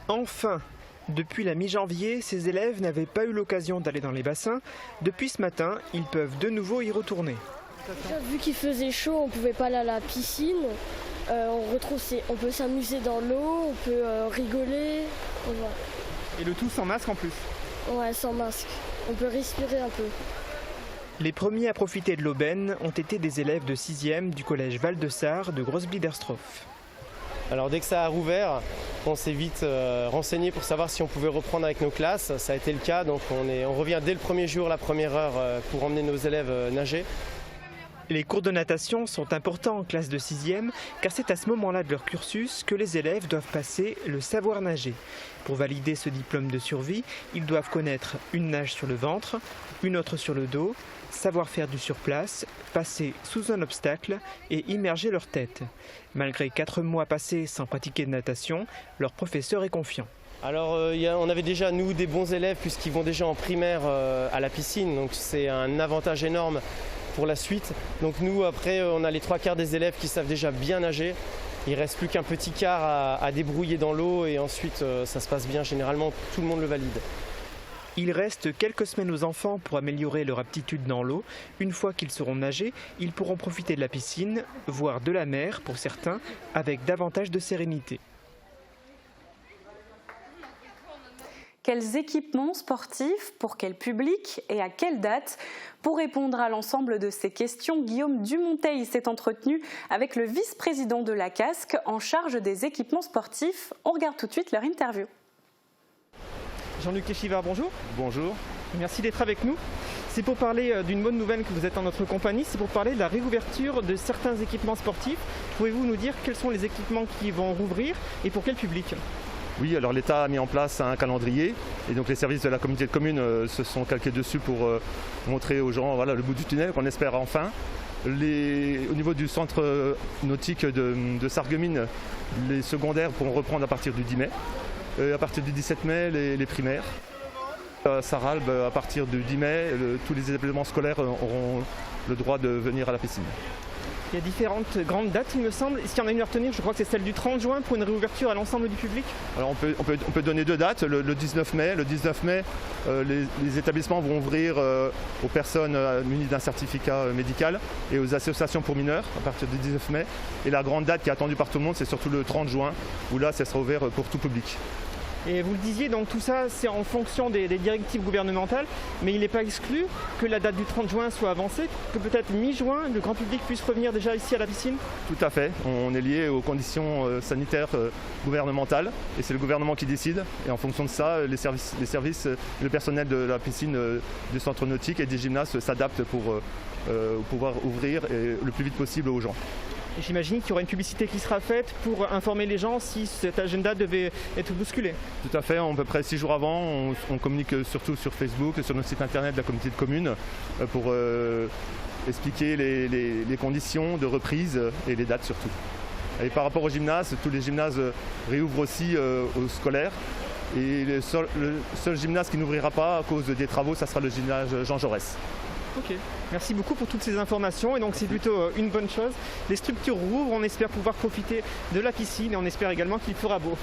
Enfin! Depuis la mi-janvier, ces élèves n'avaient pas eu l'occasion d'aller dans les bassins. Depuis ce matin, ils peuvent de nouveau y retourner. Vu qu'il faisait chaud, on ne pouvait pas aller à la piscine. On peut s'amuser dans l'eau, on peut rigoler. Voilà. Et le tout sans masque en plus? Ouais, sans masque. On peut respirer un peu. Les premiers à profiter de l'aubaine ont été des élèves de 6e du collège Val-de-Sarre de Grosse-Biederstroff. Alors dès que ça a rouvert, on s'est vite renseigné pour savoir si on pouvait reprendre avec nos classes. Ça a été le cas, donc on revient dès le premier jour, la première heure, pour emmener nos élèves nager. Les cours de natation sont importants en classe de 6e car c'est à ce moment-là de leur cursus que les élèves doivent passer le savoir nager. Pour valider ce diplôme de survie, ils doivent connaître une nage sur le ventre, une autre sur le dos, savoir faire du surplace, passer sous un obstacle et immerger leur tête. Malgré 4 mois passés sans pratiquer de natation, leur professeur est confiant. Alors on avait déjà nous des bons élèves puisqu'ils vont déjà en primaire à la piscine, donc c'est un avantage énorme pour la suite. Donc nous après on a les 3/4 des élèves qui savent déjà bien nager. Il ne reste plus qu'un petit quart à débrouiller dans l'eau et ensuite ça se passe bien, généralement tout le monde le valide. Il reste quelques semaines aux enfants pour améliorer leur aptitude dans l'eau. Une fois qu'ils sauront nager, ils pourront profiter de la piscine, voire de la mer pour certains, avec davantage de sérénité. Quels équipements sportifs, pour quel public et à quelle date? Pour répondre à l'ensemble de ces questions, Guillaume Dumonteil s'est entretenu avec le vice-président de la CASC en charge des équipements sportifs. On regarde tout de suite leur interview. Jean-Luc Échivard, bonjour. Bonjour. Merci d'être avec nous. C'est pour parler d'une bonne nouvelle que vous êtes en notre compagnie, c'est pour parler de la réouverture de certains équipements sportifs. Pouvez-vous nous dire quels sont les équipements qui vont rouvrir et pour quel public? Oui, alors l'État a mis en place un calendrier et donc les services de la communauté de communes se sont calqués dessus pour montrer aux gens le bout du tunnel qu'on espère enfin. Au niveau du centre nautique de Sarreguemines, les secondaires pourront reprendre à partir du 10 mai. À partir du 17 mai, les primaires. À Sarralbe, à partir du 10 mai, tous les établissements scolaires auront le droit de venir à la piscine. Il y a différentes grandes dates, il me semble. Est-ce qu'il y en a une à retenir? Je crois que c'est celle du 30 juin pour une réouverture à l'ensemble du public. Alors on peut donner 2 dates. Le 19 mai, les établissements vont ouvrir aux personnes munies d'un certificat médical et aux associations pour mineurs à partir du 19 mai. Et la grande date qui est attendue par tout le monde, c'est surtout le 30 juin, où là, ça sera ouvert pour tout public. Et vous le disiez, donc tout ça c'est en fonction des directives gouvernementales, mais il n'est pas exclu que la date du 30 juin soit avancée, que peut-être mi-juin, le grand public puisse revenir déjà ici à la piscine? Tout à fait, on est lié aux conditions sanitaires gouvernementales et c'est le gouvernement qui décide. Et en fonction de ça, les services, le personnel de la piscine, du centre nautique et des gymnases s'adaptent pour pouvoir ouvrir le plus vite possible aux gens. J'imagine qu'il y aura une publicité qui sera faite pour informer les gens si cet agenda devait être bousculé. Tout à fait, à peu près 6 jours avant, on communique surtout sur Facebook, sur notre site internet de la communauté de communes pour expliquer les conditions de reprise et les dates surtout. Et par rapport aux gymnases, tous les gymnases réouvrent aussi aux scolaires. Et le seul gymnase qui n'ouvrira pas à cause des travaux, ça sera le gymnase Jean Jaurès. Ok, merci beaucoup pour toutes ces informations et donc c'est plutôt une bonne chose. Les structures rouvrent, on espère pouvoir profiter de la piscine et on espère également qu'il fera beau.